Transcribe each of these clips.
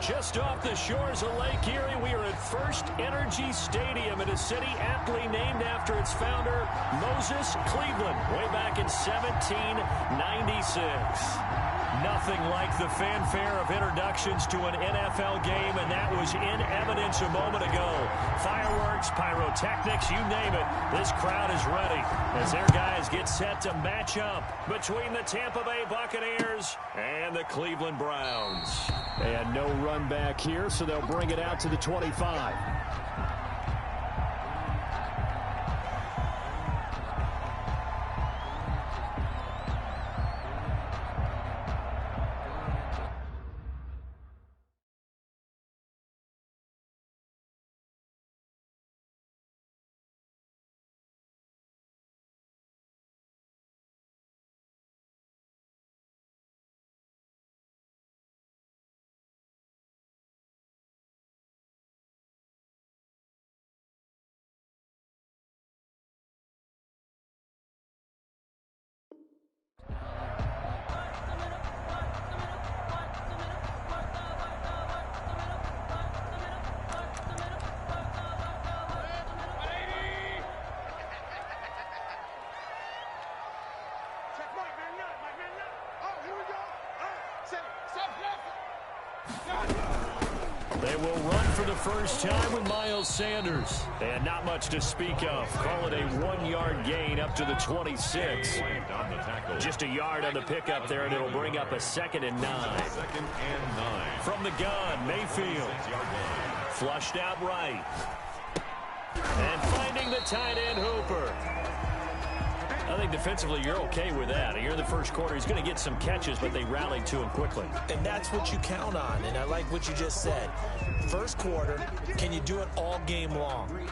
Just off the shores of Lake Erie, we are at First Energy Stadium in a city aptly named after its founder, Moses Cleveland, way back in 1796. Nothing like the fanfare of introductions to an NFL game, and that was in evidence a moment ago. Fireworks, pyrotechnics, you name it. This crowd is ready as their guys get set to match up between the Tampa Bay Buccaneers and the Cleveland Browns. They had no run back here, so they'll bring it out to the 25. They will run for the first time with Miles Sanders. And not much to speak of. Call it a 1-yard gain up to the 26. Just a yard on the pickup there, and it'll bring up a 2nd and 9. From the gun, Mayfield. Flushed out right. And finding the tight end, Hooper. I think defensively you're okay with that. You're in the first quarter. He's going to get some catches, but they rallied to him quickly. And that's what you count on, and I like what you just said. First quarter, can you do it all game long?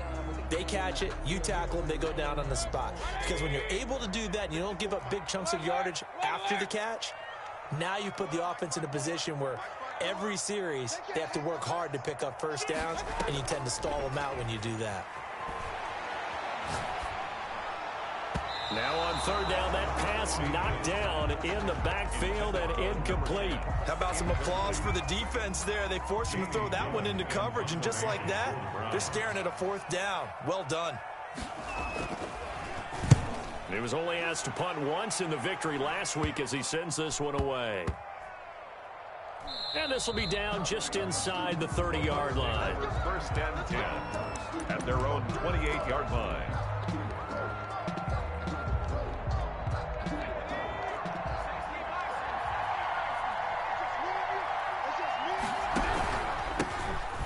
They catch it, you tackle them, they go down on the spot. Because when you're able to do that and you don't give up big chunks of yardage after the catch, now you put the offense in a position where every series they have to work hard to pick up first downs, and you tend to stall them out when you do that. Now on third down, that pass knocked down in the backfield and incomplete. How about some applause for the defense there? They forced him to throw that one into coverage, and just like that, they're staring at a 4th down. Well done. He was only asked to punt once in the victory last week as he sends this one away. And this will be down just inside the 30-yard line. First and 10 at their own 28-yard line.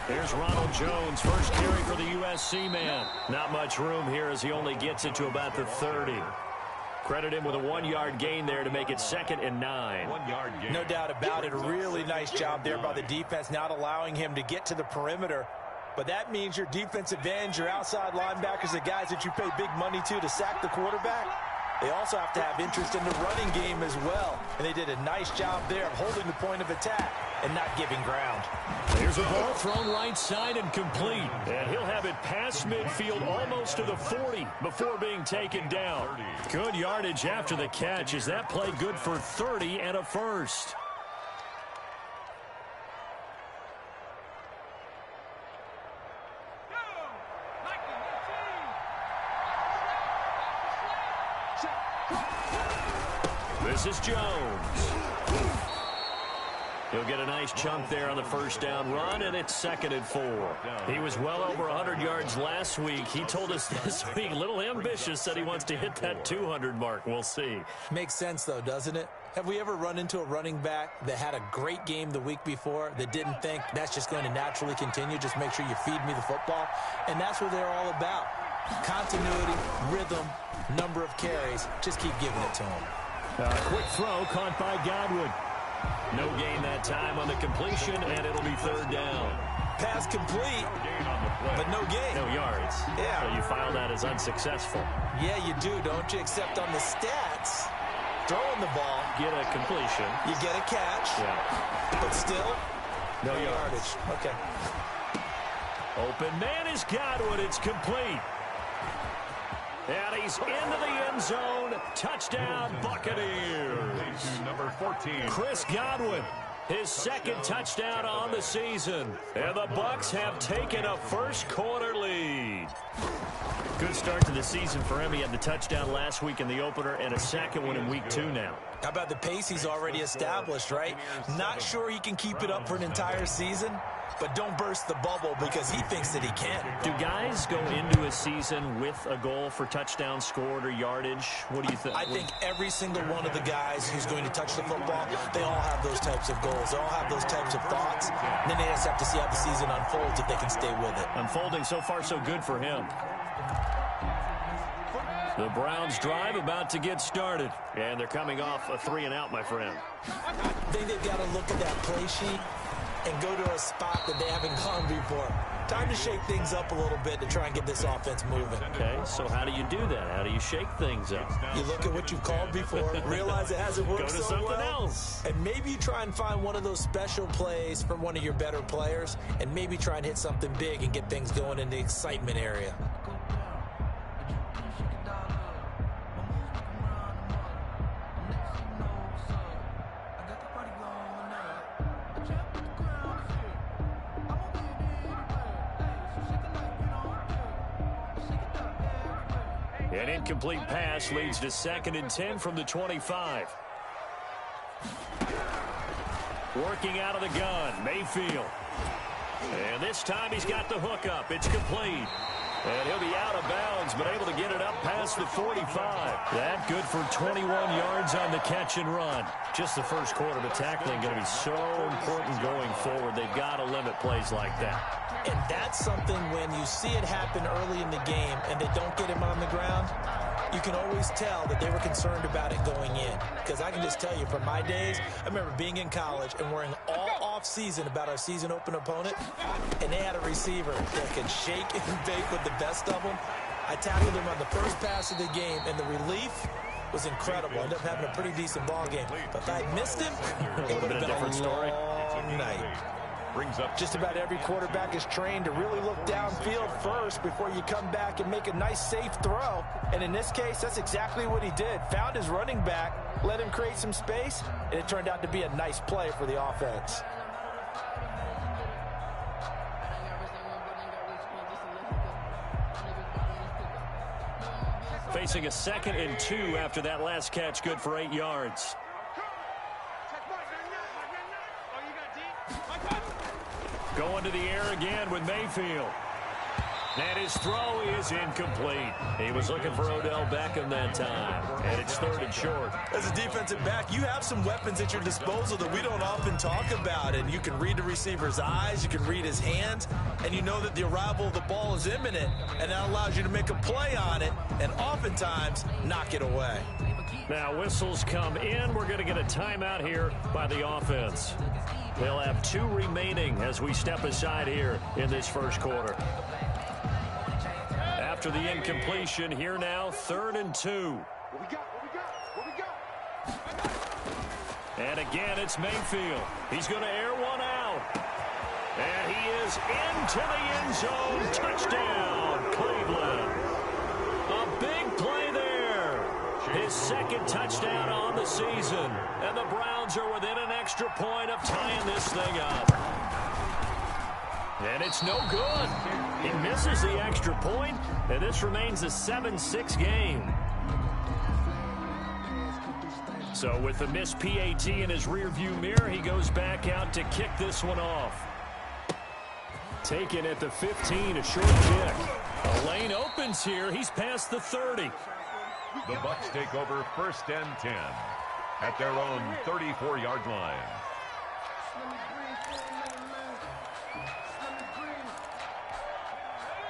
Here's Ronald Jones, first carry for the USC man. Not much room here as he only gets it to about the 30. Credit him with a 1-yard gain there to make it 2nd and 9. 1-yard gain. No doubt about it. A really nice job there by the defense, not allowing him to get to the perimeter. But that means your defensive ends, your outside linebackers, the guys that you pay big money to sack the quarterback, they also have to have interest in the running game as well. And they did a nice job there of holding the point of attack and not giving ground. Here's a ball thrown right side and complete. And he'll have it past midfield almost to the 40 before being taken down. Good yardage after the catch. Is that play good for 30 and a first? This is Jones. He'll get a nice chunk there on the first down run, and it's 2nd and 4. He was well over 100 yards last week. He told us this week, a little ambitious, said he wants to hit that 200 mark. We'll see. Makes sense, though, doesn't it? Have we ever run into a running back that had a great game the week before that didn't think that's just going to naturally continue? Just make sure you feed me the football. And that's what they're all about. Continuity, rhythm, number of carries. Just keep giving it to him. Quick throw caught by Godwin. No gain that time on the completion, and it'll be 3rd down. Pass complete, but no gain. No yards. Yeah. So you file that as unsuccessful. Yeah, you do, don't you? Except on the stats, throwing the ball. Get a completion. You get a catch. Yeah. But still, no yardage. Okay. Open man is Godwin. It's complete. And he's into the end zone. Touchdown, Buccaneers. Number 14. Chris Godwin. His second touchdown on the season. And the Bucs have taken a first-quarter lead. Good start to the season for him. He had the touchdown last week in the opener and a second one in week 2 now. How about the pace he's already established, right? Not sure he can keep it up for an entire season, but don't burst the bubble because he thinks that he can. Do guys go into a season with a goal for touchdown scored or yardage? What do you think? I think every single one of the guys who's going to touch the football, they all have those types of goals. They all have those types of thoughts. And then they just have to see how the season unfolds if they can stay with it. Unfolding so far so good for him. The Browns drive about to get started. And they're coming off a 3-and-out, my friend. I think they've got to look at that play sheet and go to a spot that they haven't gone before. Time to shake things up a little bit to try and get this offense moving. Okay, so how do you do that? How do you shake things up? You look at what you've called before, realize it hasn't worked so well. Go to something else. And maybe you try and find one of those special plays from one of your better players, and maybe try and hit something big and get things going in the excitement area. An incomplete pass leads to 2nd and 10 from the 25. Working out of the gun, Mayfield. And this time he's got the hook up. It's complete. And he'll be out of bounds, but able to get it up past the 45. That good for 21 yards on the catch and run. Just the first quarter, but tackling going to be so important going forward. They've got to limit plays like that. And that's something when you see it happen early in the game and they don't get him on the ground, you can always tell that they were concerned about it going in. Because I can just tell you from my days, I remember being in college and worrying all off season about our season open opponent, and they had a receiver that could shake and bake with the best of them. I tackled him on the first pass of the game, and the relief was incredible. I ended up having a pretty decent ball game. But if I missed him, it would have been a different story. Night. Just about every quarterback is trained to really look downfield first before you come back and make a nice, safe throw. And in this case, that's exactly what he did. Found his running back, let him create some space, and it turned out to be a nice play for the offense. Facing a 2nd and 2 after that last catch, good for 8 yards. Going to the air again with Mayfield. And his throw is incomplete. He was looking for Odell Beckham that time. And it's 3rd and short. As a defensive back, you have some weapons at your disposal that we don't often talk about. And you can read the receiver's eyes, you can read his hands, and you know that the arrival of the ball is imminent. And that allows you to make a play on it and oftentimes knock it away. Now whistles come in. We're going to get a timeout here by the offense. They'll have 2 remaining as we step aside here in this first quarter. After the incompletion, here now, 3rd and 2. And again, it's Mayfield. He's going to air one out. And he is into the end zone. Touchdown, Cleveland. A big play there. His 2nd touchdown on the season. And the Browns are within an extra point of tying this thing up. And it's no good. He misses the extra point, and this remains a 7-6 game. So with the missed PAT in his rearview mirror, he goes back out to kick this one off. Taken at the 15, a short kick. A lane opens here. He's past the 30. The Bucs take over 1st and 10 at their own 34-yard line.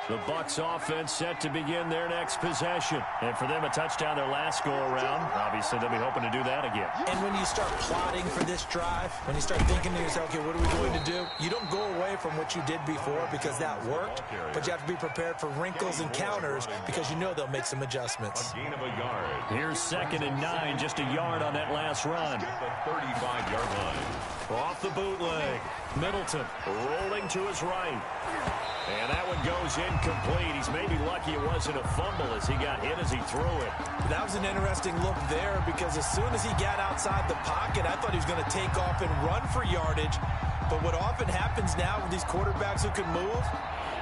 The Bucs offense set to begin their next possession. And for them, a touchdown their last go-around. Obviously, they'll be hoping to do that again. And when you start plotting for this drive, when you start thinking to yourself, okay, what are we going to do? You don't go away from what you did before because that worked, but you have to be prepared for wrinkles and counters because you know they'll make some adjustments. A gain of a yard. Here's 2nd and 9, just a yard on that last run. The 35-yard line. Off the bootleg. Middleton rolling to his right. And that one goes incomplete. He's maybe lucky it wasn't a fumble as he got hit as he threw it. That was an interesting look there because as soon as he got outside the pocket, I thought he was going to take off and run for yardage. But what often happens now with these quarterbacks who can move,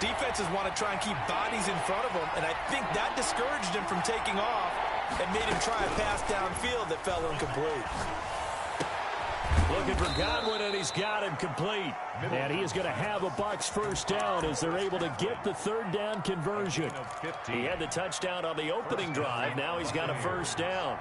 defenses want to try and keep bodies in front of them, and I think that discouraged him from taking off and made him try a pass downfield that fell incomplete. Looking for Godwin, and he's got him complete. And he is going to have a Bucs first down as they're able to get the third down conversion. He had the touchdown on the opening drive. Now he's got a first down.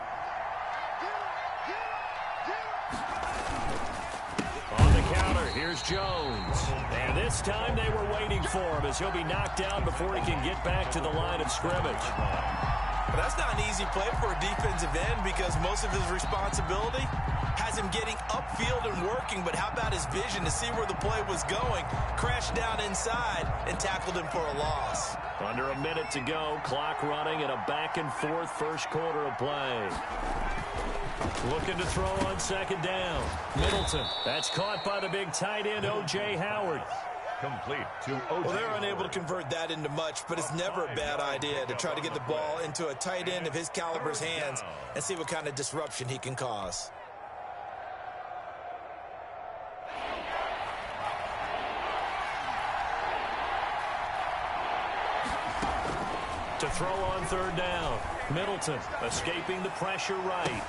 On the counter, here's Jones. And this time they were waiting for him as he'll be knocked down before he can get back to the line of scrimmage. But that's not an easy play for a defensive end because most of his responsibility has him getting upfield and working, but how about his vision to see where the play was going, crashed down inside, and tackled him for a loss. Under a minute to go, clock running, and a back-and-forth first quarter of play. Looking to throw on second down. Middleton. That's caught by the big tight end, O.J. Howard. Complete to O.J. Well, they're unable to convert that into much, but it's never a bad idea to try to get the ball into a tight end of his caliber's hands and see what kind of disruption he can cause. To throw on third down. Middleton escaping the pressure right.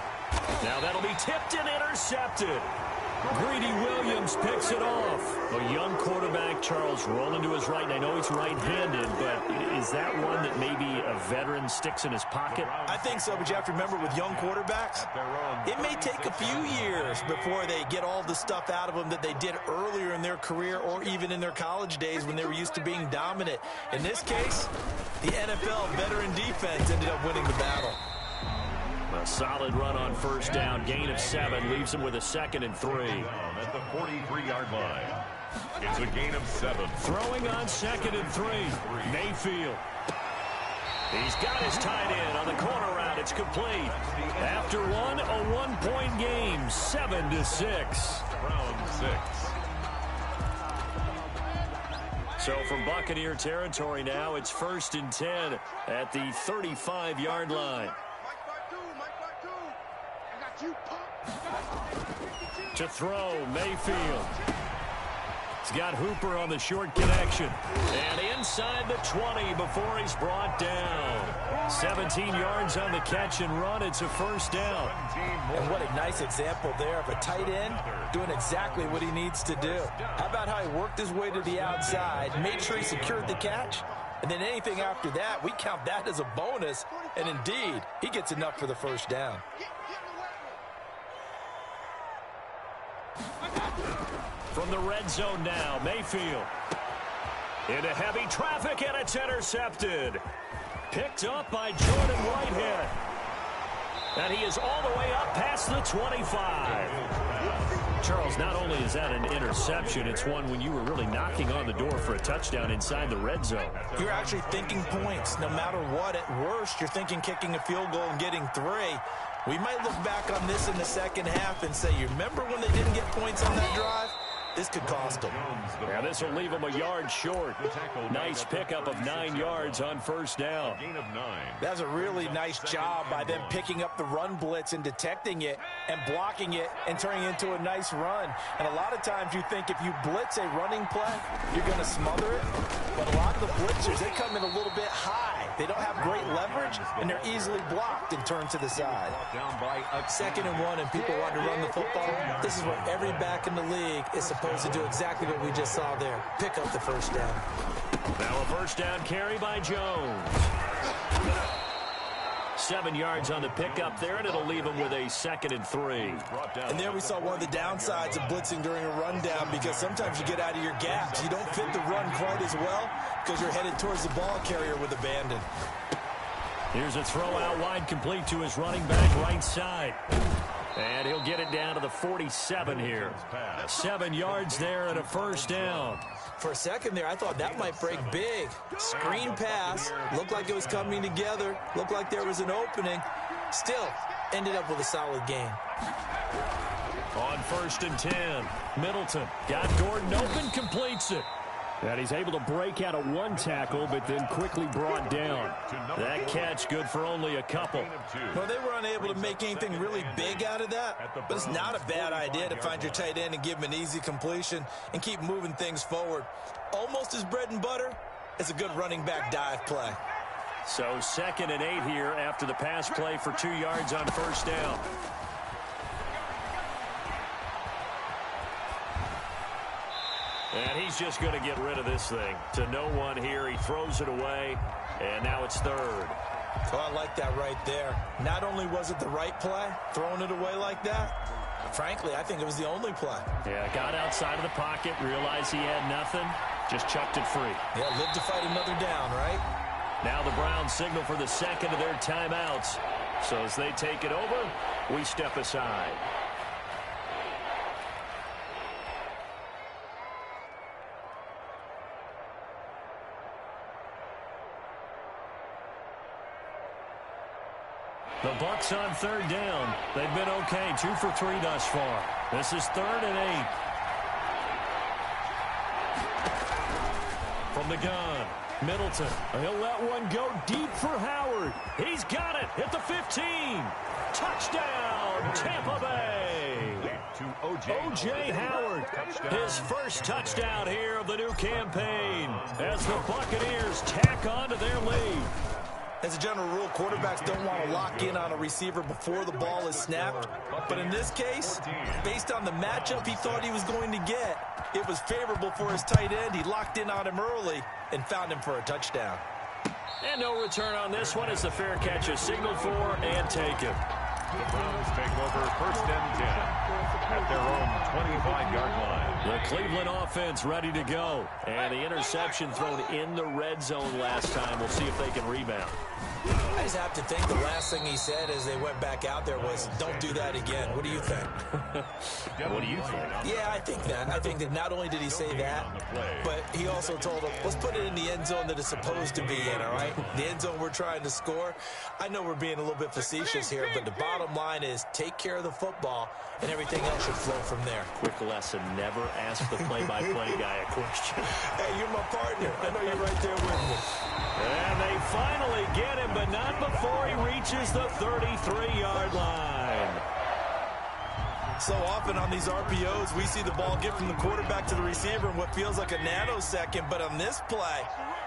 Now that'll be tipped and intercepted. Greedy Williams picks it off. A young quarterback, Charles, rolling to his right. And I know he's right-handed, but is that one that maybe a veteran sticks in his pocket? I think so, but you have to remember with young quarterbacks, it may take a few years before they get all the stuff out of them that they did earlier in their career or even in their college days when they were used to being dominant. In this case, the NFL veteran defense ended up winning the battle. A solid run on first down. Gain of 7 leaves him with a 2nd and 3. At the 43-yard line. It's a gain of 7. Throwing on 2nd and 3. Mayfield. He's got his tight end on the corner route. It's complete. After one, a one-point game, 7-6. Round 6. So from Buccaneer territory now, it's 1st and 10 at the 35-yard line. To throw, Mayfield. He's got Hooper on the short connection. And inside the 20 before he's brought down. 17 yards on the catch and run. It's a first down. And what a nice example there of a tight end doing exactly what he needs to do. How about how he worked his way to the outside, made sure he secured the catch, and then anything after that, we count that as a bonus. And indeed, he gets enough for the first down. From the red zone now, Mayfield. Into heavy traffic, and it's intercepted. Picked up by Jordan Whitehead. And he is all the way up past the 25. Charles, not only is that an interception, it's one when you were really knocking on the door for a touchdown inside the red zone. You're actually thinking points. No matter what, at worst, you're thinking kicking a field goal and getting 3. We might look back on this in the second half and say, you remember when they didn't get points on that drive? This could cost them. Yeah, this will leave them a yard short. Nice pickup of 9 yards on first down. Gain of 9. That's a really nice job by them picking up the run blitz and detecting it and blocking it and turning it into a nice run. And a lot of times you think if you blitz a running play, you're going to smother it. But a lot of the blitzers, they come in a little bit high. They don't have great leverage, and they're easily blocked and turned to the side. 2nd and 1, and people want to run the football. This is where every back in the league is supposed to do exactly what we just saw there. Pick up the first down. Now a first down carry by Jones. 7 yards on the pickup there, and it'll leave him with a 2nd and 3. And there we saw one of the downsides of blitzing during a rundown, because sometimes you get out of your gaps. You don't fit the run quite as well because you're headed towards the ball carrier with abandon. Here's a throw out wide, complete to his running back right side. And he'll get it down to the 47 here. 7 yards there and a first down. For a second there, I thought that might break big. Screen pass. Looked like it was coming together. Looked like there was an opening. Still, ended up with a solid game. On 1st and 10, Middleton got Gordon open, completes it. And he's able to break out of one tackle, but then quickly brought down. That catch good for only a couple. Well, they were unable to make anything really big out of that, but it's not a bad idea to find your tight end and give him an easy completion and keep moving things forward. Almost his bread and butter is a good running back dive play. So 2nd and 8 here after the pass play for 2 yards on first down. And he's just going to get rid of this thing. To no one here. He throws it away, and now it's 3rd. Oh, I like that right there. Not only was it the right play, throwing it away like that, frankly, I think it was the only play. Yeah, got outside of the pocket, realized he had nothing, just chucked it free. Yeah, live to fight another down, right? Now the Browns signal for the 2nd of their timeouts. So as they take it over, we step aside. The Bucs on 3rd down. They've been okay, 2 for 3 thus far. This is 3rd and 8. From the gun, Middleton. He'll let one go deep for Howard. He's got it at the 15. Touchdown, Tampa Bay. O.J. Howard, his first touchdown here of the new campaign as the Buccaneers tack on to their lead. As a general rule, quarterbacks don't want to lock in on a receiver before the ball is snapped. But in this case, based on the matchup he thought he was going to get, it was favorable for his tight end. He locked in on him early and found him for a touchdown. And no return on this one as the fair catch is signaled for and taken. The Browns take over 1st and 10 at their own 25-yard line. The Cleveland offense ready to go. And the interception thrown in the red zone last time. We'll see if they can rebound. I just have to think the last thing he said as they went back out there was, don't do that again. What do you think? What do you think? Yeah, I think that. I think that not only did he say that, but he also told them, let's put it in the end zone that it's supposed to be in, all right? The end zone we're trying to score. I know we're being a little bit facetious here, but the bottom line is take care of the football, and everything else should flow from there. Quick lesson, never ask the play-by-play guy a question. Hey, you're my partner. I know you're right there with me. And they finally get him, but not before he reaches the 33-yard line. So often on these RPOs, we see the ball get from the quarterback to the receiver in what feels like a nanosecond. But on this play,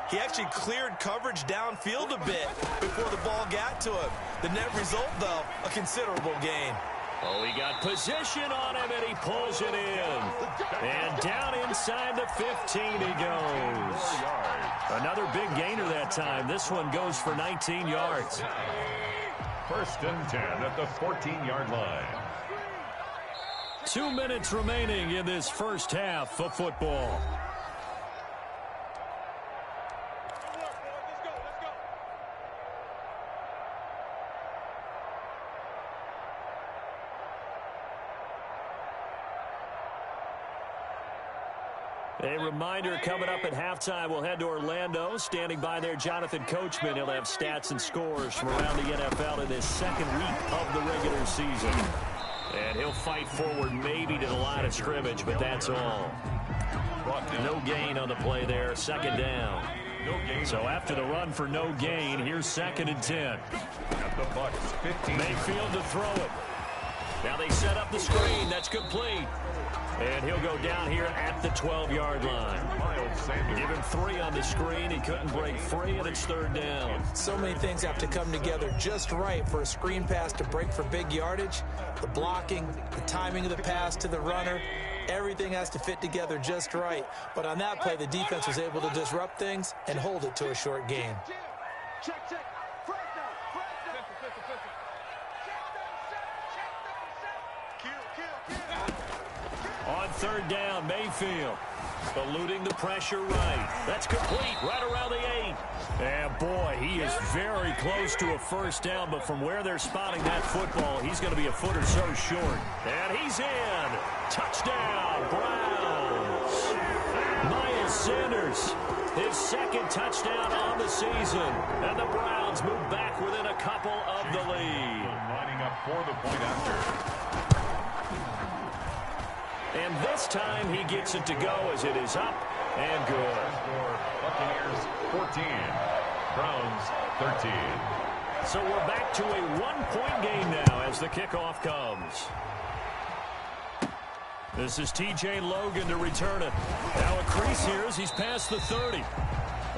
he actually cleared coverage downfield a bit before the ball got to him. The net result, though, a considerable gain. Oh, he got position on him, and he pulls it in. And down inside the 15 he goes. Another big gainer that time. This one goes for 19 yards. 1st and 10 at the 14-yard line. 2 minutes remaining in this first half of football. A reminder coming up at halftime, we'll head to Orlando. Standing by there, Jonathan Coachman. He'll have stats and scores from around the NFL in this 2nd week of the regular season. And he'll fight forward maybe to the line of scrimmage, but that's all. No gain on the play there, 2nd down. So after the run for no gain, here's 2nd and 10. At the Bucs 15. Mayfield to throw it. Now they set up the screen. That's complete. And he'll go down here at the 12-yard line. Miles Sanders. Give him 3 on the screen. He couldn't break free, and it's 3rd down. So many things have to come together just right for a screen pass to break for big yardage. The blocking, the timing of the pass to the runner, everything has to fit together just right. But on that play, the defense was able to disrupt things and hold it to a short gain. On 3rd down, Mayfield eluding the pressure right. That's complete right around the 8. And boy, he is very close to a 1st down, but from where they're spotting that football, he's going to be a foot or so short. And he's in. Touchdown, Browns. Miles Sanders, his 2nd touchdown on the season. And the Browns move back within a couple of the lead. Lining up for the point after. And this time he gets it to go as it is up And good. Score Buccaneers 14, Browns 13. So we're back to a one-point game now as the kickoff comes. This is T.J. Logan to return it. Now a crease here as he's past the 30.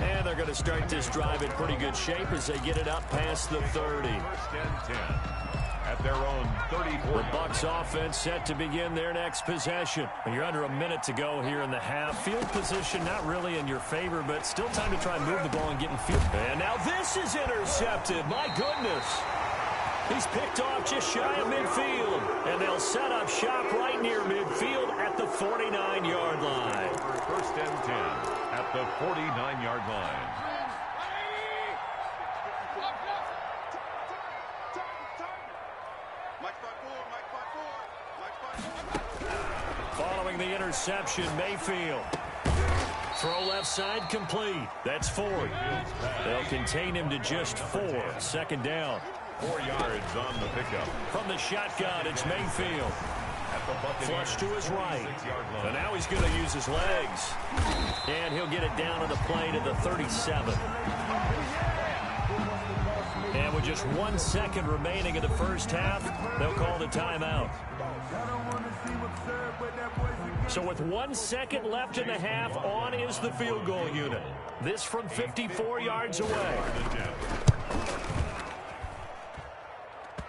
And they're going to start this drive in pretty good shape as they get it up past the 30. First and 10 at their own 34. The Bucs offense set to begin their next possession. You're under a minute to go here in the half. Field position not really in your favor, but still time to try and move the ball and get in field. And now this is intercepted. My goodness. He's picked off just shy of midfield. And they'll set up shop right near midfield at the 49-yard line. First and 10 at the 49-yard line. Following the interception, Mayfield. Throw left side complete. That's Ford. They'll contain him to just 4. Second down. 4 yards on the pickup. From the shotgun, it's Mayfield. Flush to his right. And now he's going to use his legs. And he'll get it down on the play to the 37. And with just 1 second remaining in the first half, they'll call the timeout. So with 1 second left in the half, on is the field goal unit. This from 54 yards away.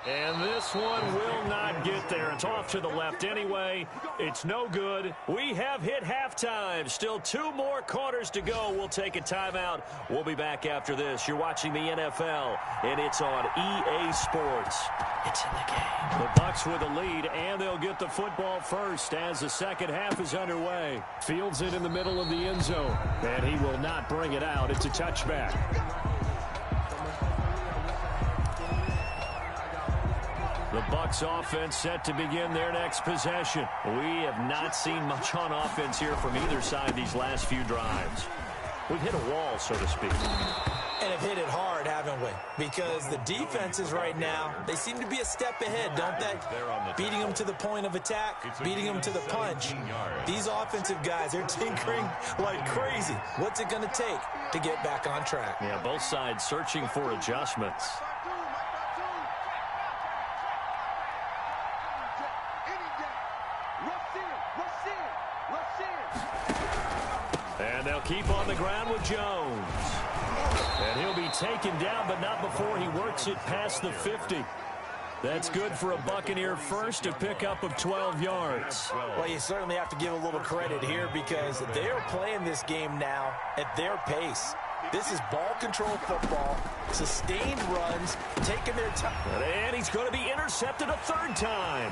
And this one will not get there. It's off to the left anyway. It's no good. We have hit halftime. Still 2 more quarters to go. We'll take a timeout. We'll be back after this. You're watching the NFL, and it's on EA Sports. It's in the game. The Bucs with a lead, and they'll get the football first as the second half is underway. Fields it in the middle of the end zone, and he will not bring it out. It's a touchback. The Bucs offense set to begin their next possession. We have not seen much on offense here from either side these last few drives. We've hit a wall, so to speak. And have hit it hard, haven't we? Because the defenses right now, they seem to be a step ahead, don't they? Beating them to the point of attack, beating them to the punch. These offensive guys, they're tinkering like crazy. What's it going to take to get back on track? Yeah, both sides searching for adjustments. And they'll keep on the ground with Jones. And he'll be taken down, but not before he works it past the 50. That's good for a Buccaneer first, a pickup of 12 yards. Well, you certainly have to give a little credit here because they're playing this game now at their pace. This is ball control football, sustained runs, taking their time. And he's going to be intercepted a third time.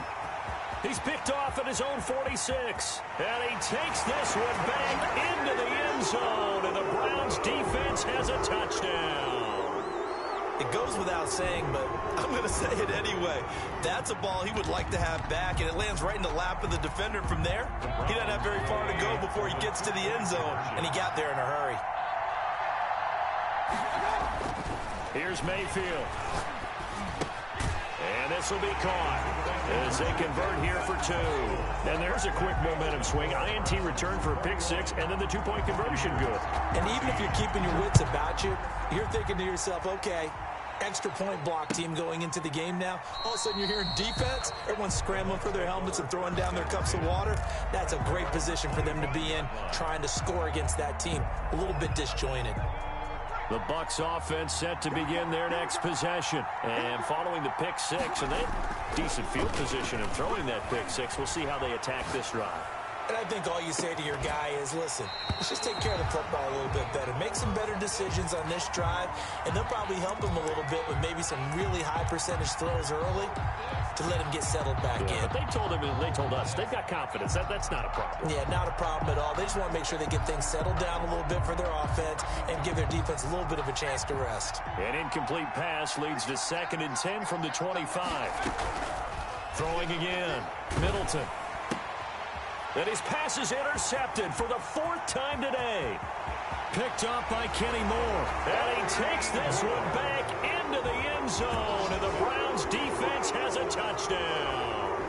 He's picked off at his own 46. And he takes this one back into the end zone. And the Browns defense has a touchdown. It goes without saying, but I'm going to say it anyway. That's a ball he would like to have back, and it lands right in the lap of the defender from there. He doesn't have very far to go before he gets to the end zone, and he got there in a hurry. Here's Mayfield. And this will be caught as they convert here for 2. And there's a quick momentum swing. INT return for a pick 6, and then the 2-point conversion good. And even if you're keeping your wits about you, you're thinking to yourself, okay, extra point block team going into the game now. All of a sudden you're hearing defense. Everyone's scrambling for their helmets and throwing down their cups of water. That's a great position for them to be in, trying to score against that team. A little bit disjointed. The Bucs offense set to begin their next possession. And following the pick 6, and they have decent field position in throwing that pick 6. We'll see how they attack this drive. And I think all you say to your guy is, listen, let's just take care of the football a little bit better. Make some better decisions on this drive, and they'll probably help him a little bit with maybe some really high percentage throws early to let him get settled back in. But they told him, and they told us, they've got confidence. That's not a problem. Yeah, not a problem at all. They just want to make sure they get things settled down a little bit for their offense and give their defense a little bit of a chance to rest. An incomplete pass leads to 2nd and 10 from the 25. Throwing again. Middleton. And his pass is intercepted for the 4th time today. Picked up by Kenny Moore. And he takes this one back into the end zone. And the Browns defense has a touchdown.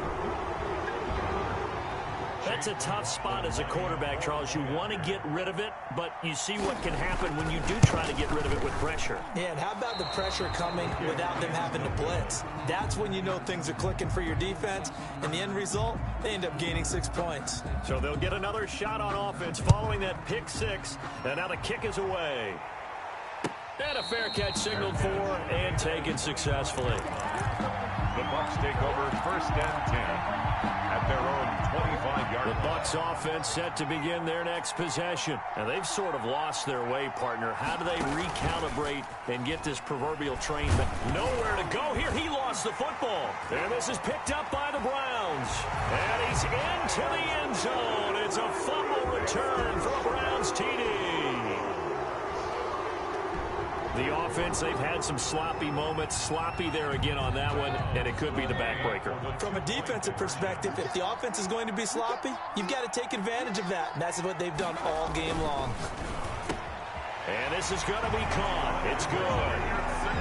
That's a tough spot as a quarterback, Charles. You want to get rid of it, but you see what can happen when you do try to get rid of it with pressure. Yeah, and how about the pressure coming without them having to blitz? That's when you know things are clicking for your defense, and the end result, they end up gaining 6 points. So they'll get another shot on offense following that pick six, and now the kick is away. And a fair catch signaled for and taken successfully. The Bucs take over 1st and 10 at their own 25-yard line. The Bucs offense set to begin their next possession. Now they've sort of lost their way, partner. How do they recalibrate and get this proverbial train back? Nowhere to go here. He lost the football. And this is picked up by the Browns. And he's into the end zone. It's a fumble return for a Browns TD. The offense, they've had some sloppy moments. Sloppy there again on that one, and it could be the backbreaker. From a defensive perspective, if the offense is going to be sloppy, you've got to take advantage of that. And that's what they've done all game long. And this is going to be caught. It's good.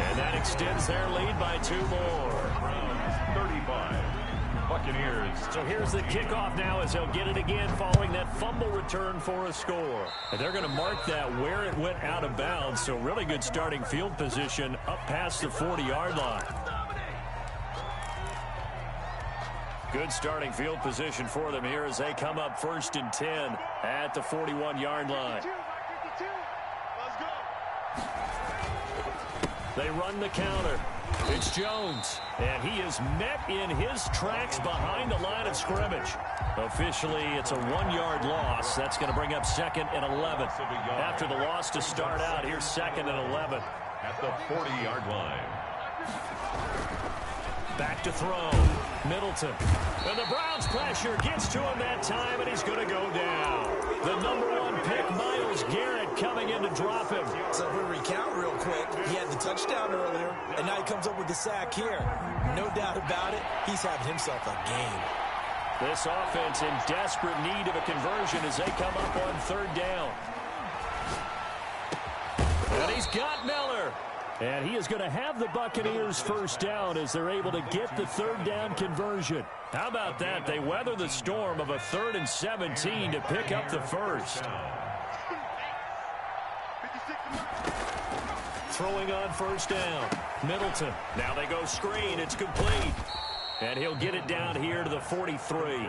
And that extends their lead by 2 more. Browns 35. Buccaneers. So here's the kickoff now as they'll get it again following that fumble return for a score. And they're going to mark that where it went out of bounds. So really good starting field position up past the 40-yard line. Good starting field position for them here as they come up 1st and 10 at the 41-yard line. They run the counter. It's Jones, and he is met in his tracks behind the line of scrimmage. Officially, it's a 1-yard loss. That's going to bring up 2nd and 11. After the loss to start out, here's 2nd and 11. At the 40-yard line. Back to throw. Middleton. And the Browns pressure gets to him that time, and he's going to go down. The number 1 pick, Myles Garrett, coming in to drop him. So if we recount real quick, he had the touchdown earlier, and now he comes up with the sack here. No doubt about it, he's having himself a game. This offense in desperate need of a conversion as they come up on 3rd down. And he's got Miller. And he is going to have the Buccaneers 1st down as they're able to get the 3rd down conversion. How about that? They weather the storm of a 3rd and 17 to pick up the 1st. Throwing on 1st down. Middleton. Now they go screen. It's complete. And he'll get it down here to the 43.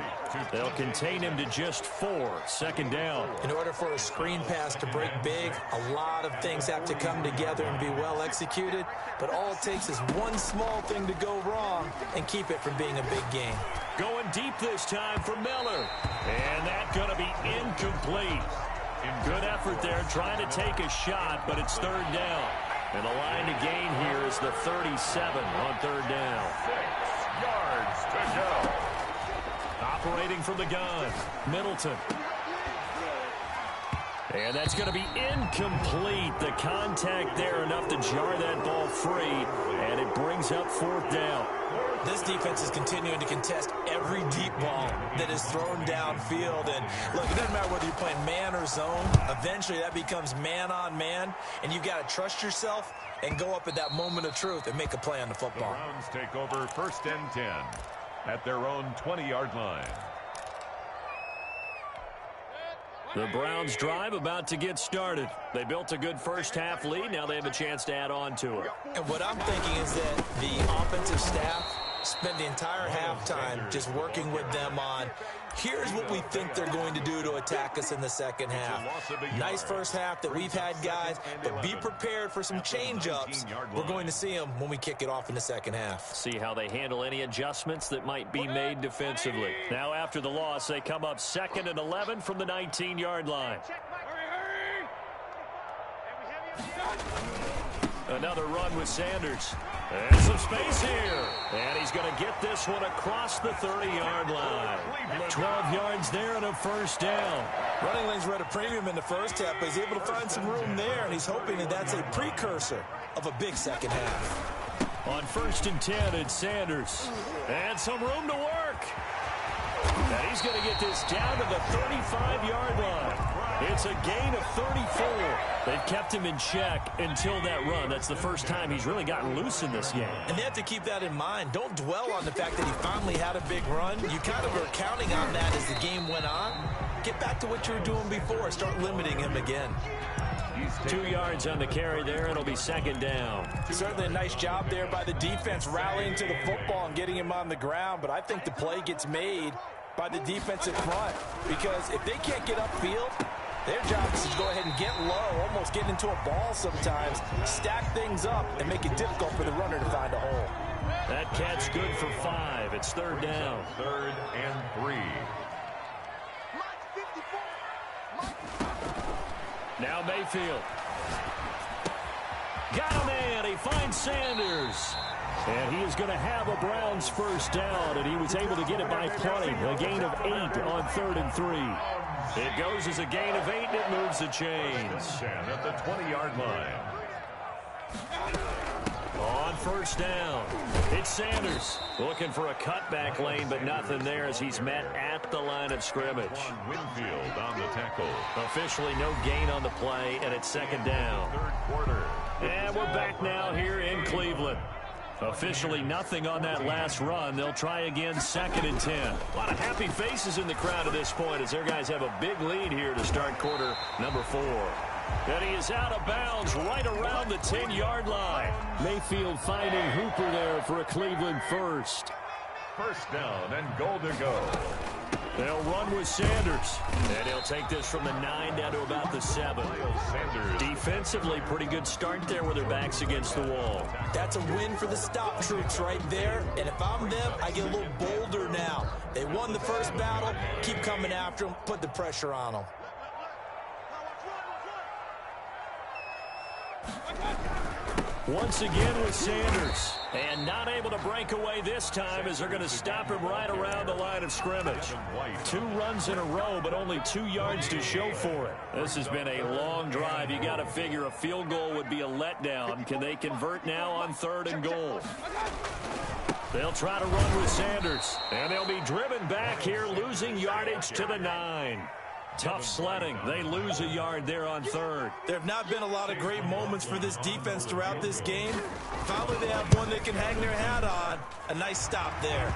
They'll contain him to just 4. 2nd down. In order for a screen pass to break big, a lot of things have to come together and be well executed. But all it takes is one small thing to go wrong and keep it from being a big game. Going deep this time for Miller. And that's going to be incomplete. Good effort there trying to take a shot, but it's 3rd down. And the line to gain here is the 37 on 3rd down. 6 yards to go. Operating from the gun, Middleton. And that's going to be incomplete. The contact there enough to jar that ball free, and it brings up 4th down. This defense is continuing to contest every deep ball that is thrown downfield. And look, it doesn't matter whether you're playing man or zone. Eventually, that becomes man on man, and you've got to trust yourself and go up at that moment of truth and make a play on the football. The Browns take over 1st and 10 at their own 20-yard line. The Browns drive about to get started. They built a good 1st half lead. Now they have a chance to add on to it. And what I'm thinking is that the offensive staff spent the entire halftime just working with them on, here's what we think they're going to do to attack us in the 2nd half. Nice 1st half that we've had, guys, but be prepared for some change-ups. We're going to see them when we kick it off in the 2nd half. See how they handle any adjustments that might be made defensively. Now after the loss, they come up 2nd and 11 from the 19-yard line. Another run with Sanders. And some space here. And he's going to get this one across the 30-yard line. 12 yards there and a 1st down. Running lanes were at a premium in the 1st half, but he's able to find some room there, and he's hoping that that's a precursor of a big 2nd half. On 1st and 10, it's Sanders. And some room to work. And he's going to get this down to the 35-yard line. It's a gain of 34. They've kept him in check until that run. That's the first time he's really gotten loose in this game. And they have to keep that in mind. Don't dwell on the fact that he finally had a big run. You kind of are counting on that as the game went on. Get back to what you were doing before. Start limiting him again. 2 yards on the carry there. It'll be second down. Certainly a nice job there by the defense rallying to the football and getting him on the ground. But I think the play gets made by the defensive front, because if they can't get upfield, their job is to go ahead and get low, almost get into a ball sometimes, stack things up, and make it difficult for the runner to find a hole. That catch good for 5. It's third down. 3rd and 3. Now Mayfield. Got a man. He finds Sanders. And he is going to have a Browns first down, and he was able to get it by plenty. A gain of 8 on 3rd and 3. It goes as a gain of 8, and it moves the chains. 10 at the 20-yard line. On first down, it's Sanders looking for a cutback lane, but nothing there as he's met at the line of scrimmage. Winfield on the tackle. Officially no gain on the play, and it's second down. 3rd quarter. And we're back now here in Cleveland. Officially nothing on that last run. They'll try again, 2nd and 10. A lot of happy faces in the crowd at this point as their guys have a big lead here to start quarter number 4. And he is out of bounds right around the 10-yard line. Mayfield finding Hooper there for a Cleveland first. First down and goal to go. They'll run with Sanders. And he'll take this from the 9 down to about the 7. Sanders. Defensively, pretty good start there with their backs against the wall. That's a win for the stop troops right there. And if I'm them, I get a little bolder now. They won the first battle. Keep coming after them. Put the pressure on them. Once again with Sanders. And not able to break away this time as they're going to stop him right around the line of scrimmage. 2 runs in a row, but only 2 yards to show for it. This has been a long drive. You got to figure a field goal would be a letdown. Can they convert now on 3rd and goal? They'll try to run with Sanders. And they'll be driven back here, losing yardage to the 9. Tough sledding. They lose a yard there on 3rd. There have not been a lot of great moments for this defense throughout this game. Finally, they have one they can hang their hat on. A nice stop there.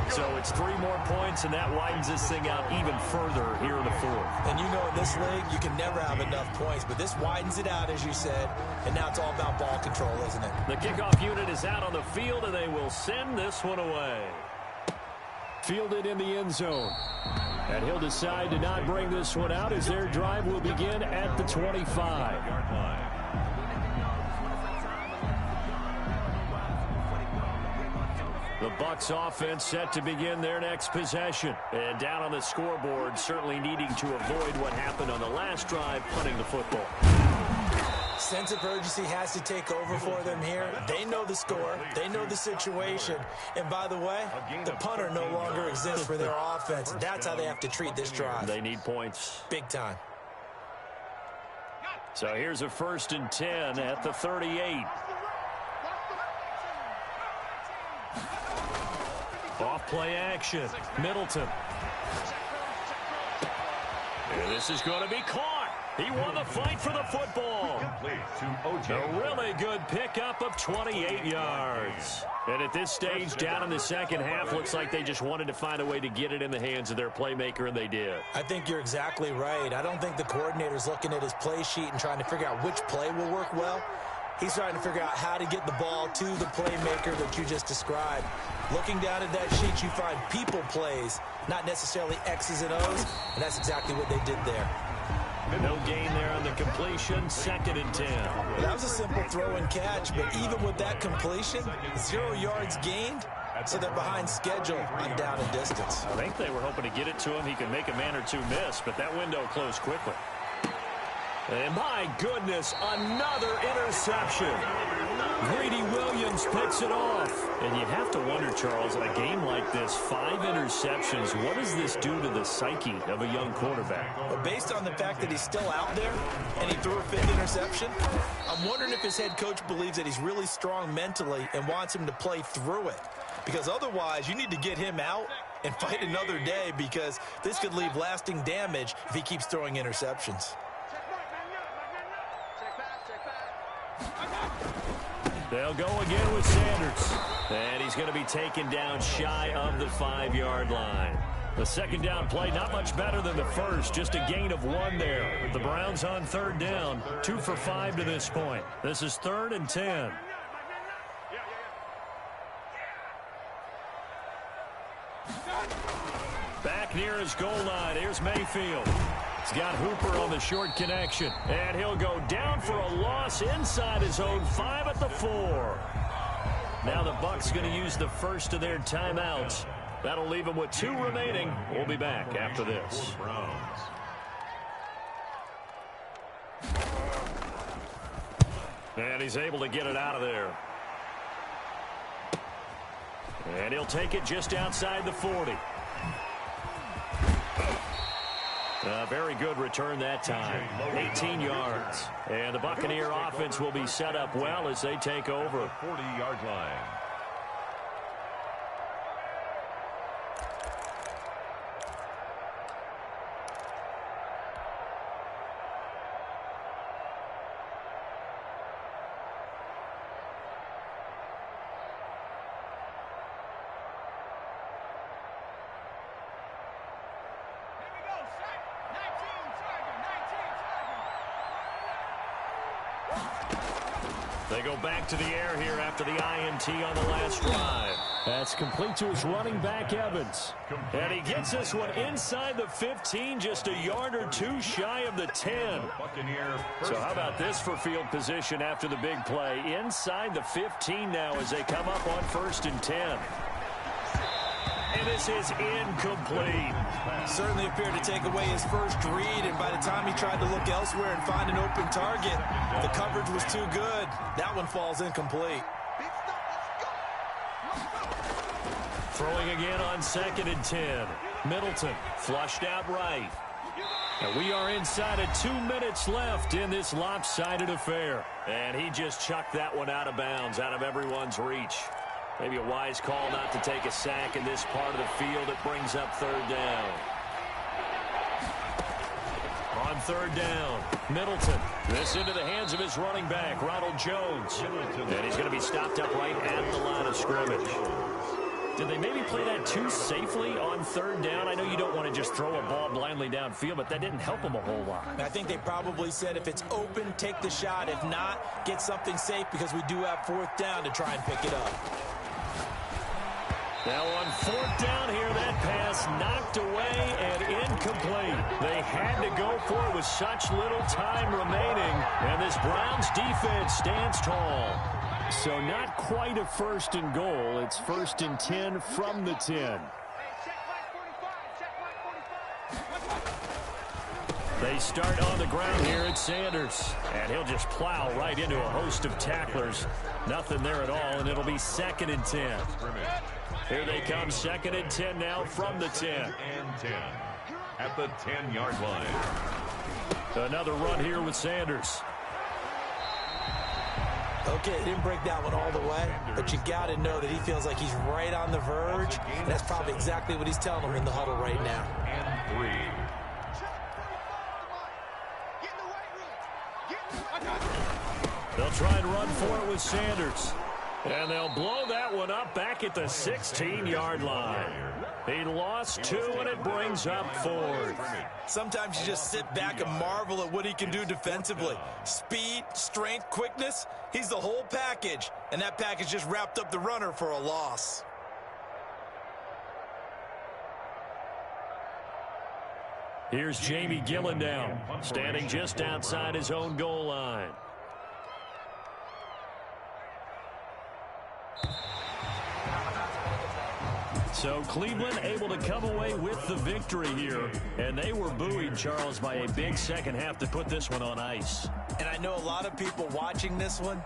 So it's 3 more points, and that widens this thing out even further here in the 4th. And you know in this league, you can never have enough points, but this widens it out, as you said, and now it's all about ball control, isn't it? The kickoff unit is out on the field, and they will send this one away. Fielded in the end zone. And he'll decide to not bring this one out as their drive will begin at the 25. The Bucs offense set to begin their next possession. And down on the scoreboard, certainly needing to avoid what happened on the last drive, punting the football. Sense of urgency has to take over for them here. They know the score. They know the situation. And by the way, the punter no longer exists for their offense. That's how they have to treat this drive. They need points. Big time. So here's a 1st and 10 at the 38. Off play action. Middleton. And this is going to be caught. He won the fight for the football. A really good pickup of 28 yards. And at this stage, down in the second half, looks like they just wanted to find a way to get it in the hands of their playmaker, and they did. I think you're exactly right. I don't think the coordinator's looking at his play sheet and trying to figure out which play will work well. He's trying to figure out how to get the ball to the playmaker that you just described. Looking down at that sheet, you find people plays, not necessarily X's and O's, and that's exactly what they did there. No gain there on the completion, 2nd and 10. Well, that was a simple throw and catch, but even with that completion, 0 yards gained, so they're behind schedule on down and distance. I think they were hoping to get it to him. He could make a man or 2 miss, but that window closed quickly. And my goodness, another interception. Greedy Williams picks it off. And you have to wonder, Charles, in a game like this, 5 interceptions, what does this do to the psyche of a young quarterback? But based on the fact that he's still out there and he threw a 5th interception, I'm wondering if his head coach believes that he's really strong mentally and wants him to play through it. Because otherwise, you need to get him out and fight another day, because this could leave lasting damage if he keeps throwing interceptions. They'll go again with Sanders. And he's going to be taken down shy of the 5-yard line. The second down play, not much better than the first, just a gain of 1 there. The Browns on third down, 2 for 5 to this point. This is 3rd and 10. Back near his goal line, here's Mayfield. He's got Hooper on the short connection, and he'll go down for a loss inside his own 5 at the 4. Now the Bucs going to use the first of their timeouts. That'll leave them with 2 remaining. We'll be back after this. And he's able to get it out of there. And he'll take it just outside the 40. A very good return that time. 18 yards. And the Buccaneer offense will be set up well as they take over. 40-yard line. They go back to the air here after the INT on the last drive. That's complete to his running back, Evans. And he gets this one inside the 15, just a yard or 2 shy of the 10. So how about this for field position after the big play? Inside the 15 now as they come up on 1st and 10. And this is incomplete. Certainly appeared to take away his first read, and by the time he tried to look elsewhere and find an open target, the coverage was too good. That one falls incomplete. Throwing again on 2nd and 10. Middleton flushed out right. And we are inside of 2 minutes left in this lopsided affair. And he just chucked that one out of bounds, out of everyone's reach. Maybe a wise call not to take a sack in this part of the field. It brings up 3rd down. On 3rd down, Middleton. This into the hands of his running back, Ronald Jones. And he's going to be stopped up right at the line of scrimmage. Did they maybe play that too safely on 3rd down? I know you don't want to just throw a ball blindly downfield, but that didn't help them a whole lot. I think they probably said if it's open, take the shot. If not, get something safe, because we do have 4th down to try and pick it up. Now on 4th down here, that pass knocked away and incomplete. They had to go for it with such little time remaining, and this Browns defense stands tall. So not quite a 1st and goal. It's 1st and 10 from the 10. They start on the ground here at Sanders, and he'll just plow right into a host of tacklers. Nothing there at all, and it'll be 2nd and 10. Here they come, 2nd and 10 now from the 10. And 10 at the 10-yard line. Another run here with Sanders. Okay, didn't break that one all the way, but you got to know that he feels like he's right on the verge, and that's probably exactly what he's telling them in the huddle right now. And 3. They'll try and run for it with Sanders. And they'll blow that one up back at the 16-yard line. He lost 2, and it brings up 4th. Sometimes you just sit back and marvel at what he can do defensively. Speed, strength, quickness, he's the whole package. And that package just wrapped up the runner for a loss. Here's Jamie Gillen now, standing just outside his own goal line. So Cleveland able to come away with the victory here. And they were buoyed, Charles, by a big second half to put this one on ice. And I know a lot of people watching this one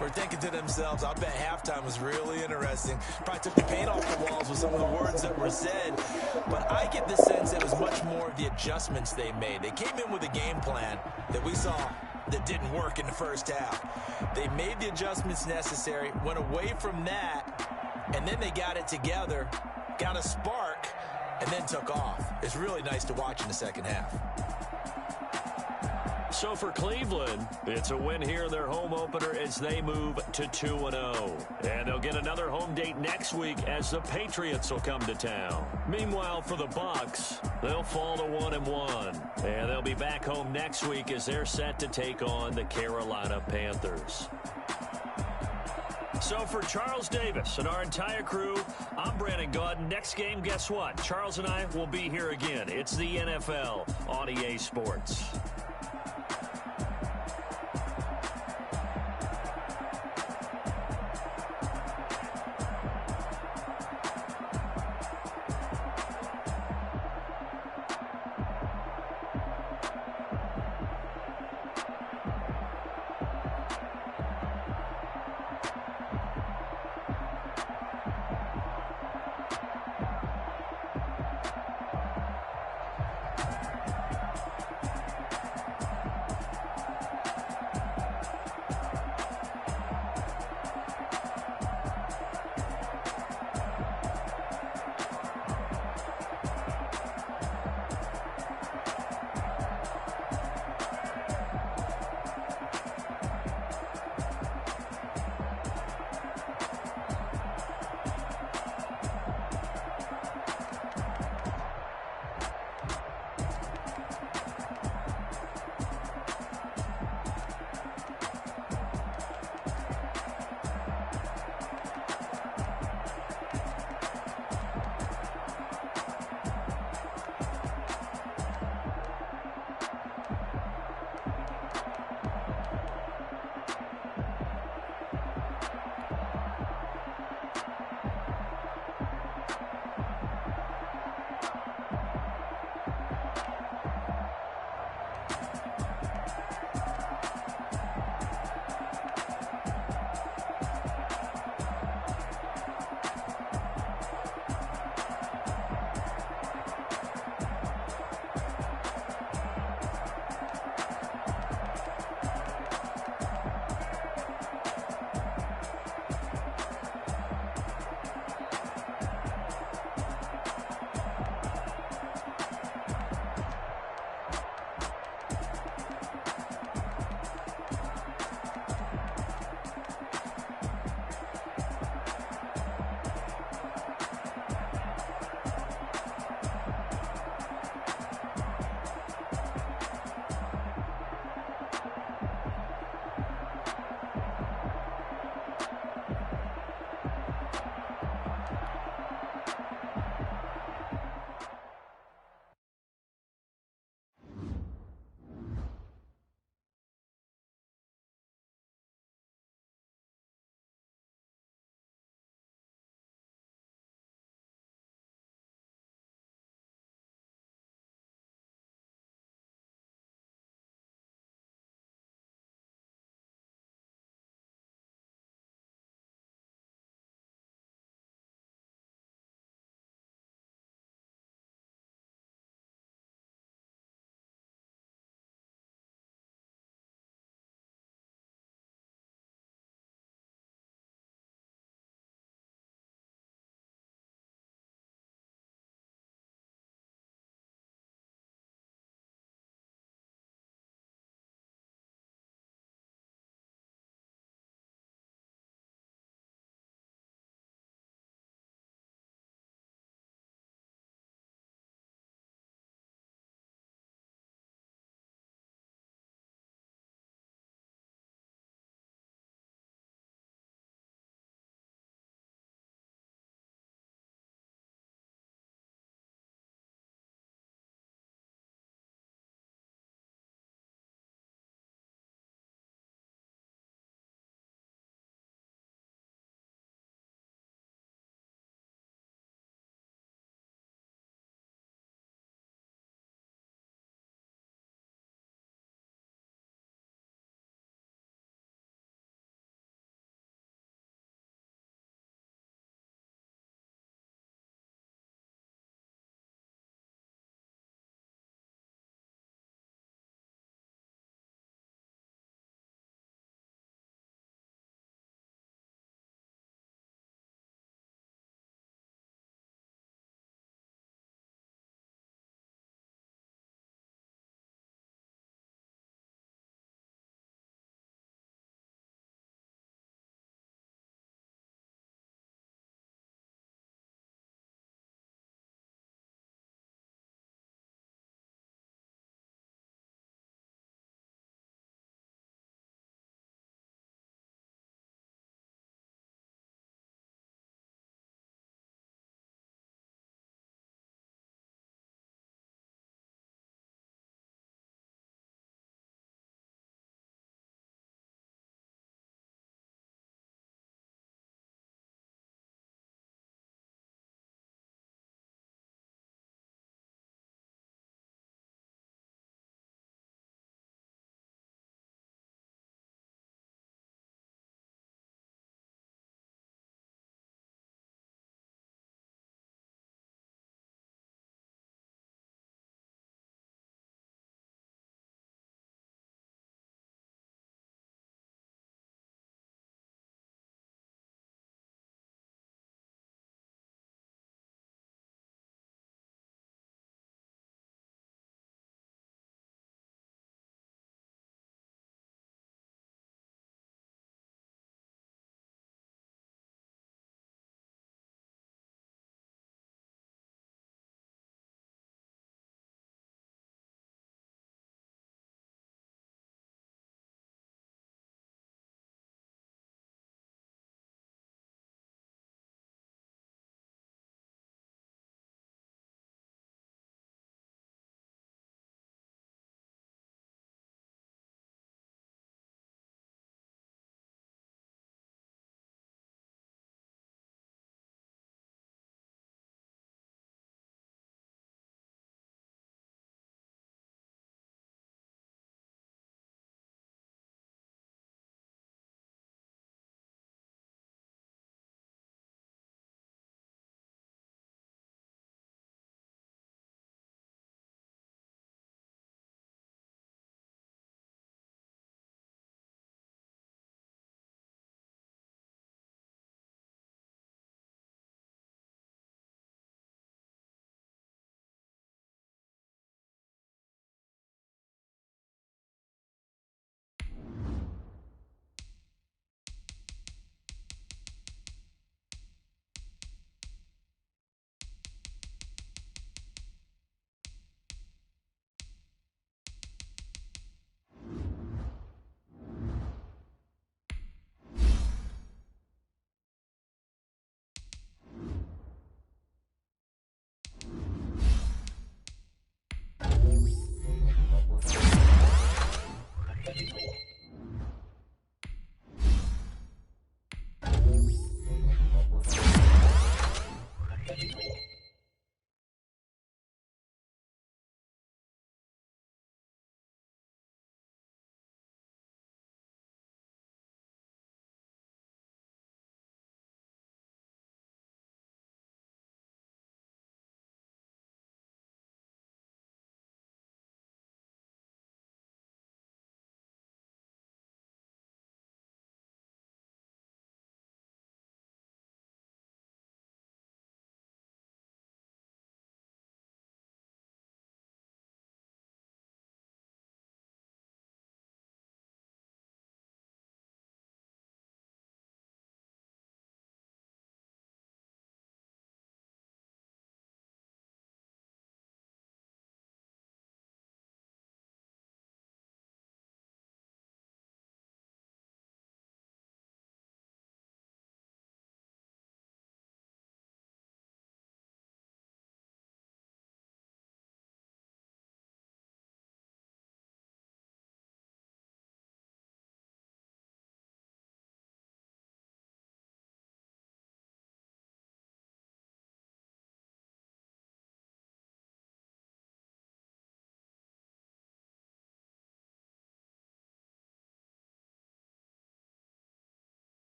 were thinking to themselves, I bet halftime was really interesting. Probably took the paint off the walls with some of the words that were said. But I get the sense it was much more of the adjustments they made. They came in with a game plan that we saw that didn't work in the first half. They made the adjustments necessary, went away from that, and then they got it together, got a spark, and then took off. It's really nice to watch in the second half. So for Cleveland, it's a win here in their home opener as they move to 2-0. And they'll get another home date next week as the Patriots will come to town. Meanwhile, for the Bucs, they'll fall to 1-1. And they'll be back home next week as they're set to take on the Carolina Panthers. So for Charles Davis and our entire crew, I'm Brandon Gaudin. Next game, guess what? Charles and I will be here again. It's the NFL on EA Sports.